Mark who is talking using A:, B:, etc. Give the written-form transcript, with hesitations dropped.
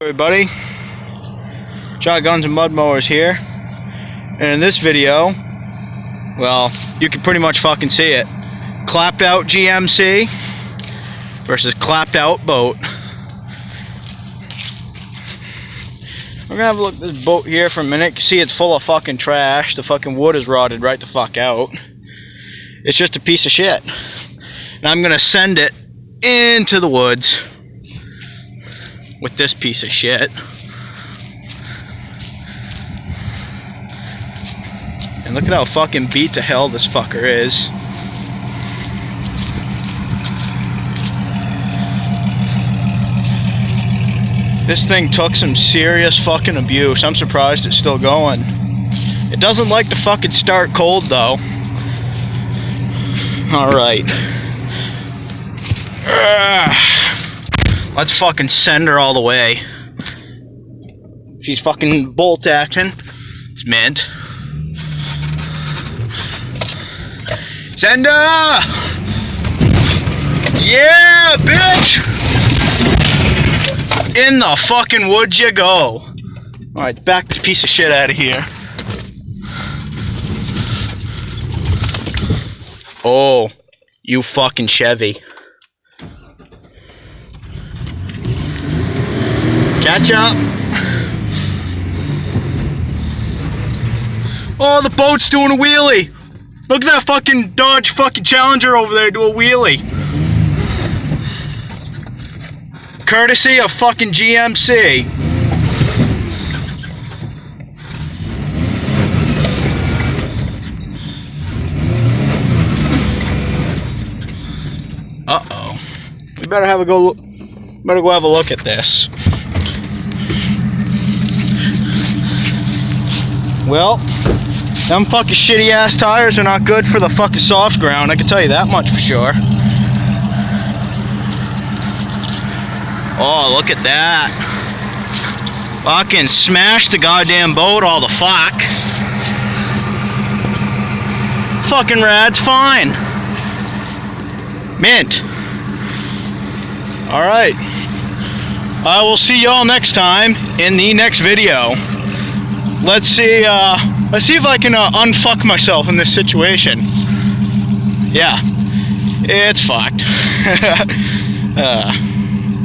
A: Everybody, Shotguns and Mud Mowers here, and in this video, well, you can pretty much fucking see it. Clapped out GMC versus clapped out boat. We're gonna have a look at this boat here for a minute. You can see it's full of fucking trash. The fucking wood is rotted right the fuck out. It's just a piece of shit. And I'm gonna send it into the woods with this piece of shit. And look at how fucking beat to hell this fucker is. This thing took some serious fucking abuse. I'm surprised it's still going. It doesn't like to fucking start cold though. Alright. Let's fucking send her all the way. She's fucking bolt action. It's mint. Send her! Yeah, bitch! In the fucking woods you go. Alright, back this piece of shit out of here. Oh, you fucking Chevy. Catch up. Oh, the boat's doing a wheelie. Look at that fucking Dodge fucking Challenger over there do a wheelie. Courtesy of fucking GMC. Uh-oh. We better go have a look at this. Well, them fucking shitty ass tires are not good for the fucking soft ground, I can tell you that much for sure. Oh, look at that. Fucking smashed the goddamn boat all the fuck. Fucking rad's fine. Mint. Alright. I will see y'all next time in the next video. Let's see if I can unfuck myself in this situation. Yeah. It's fucked.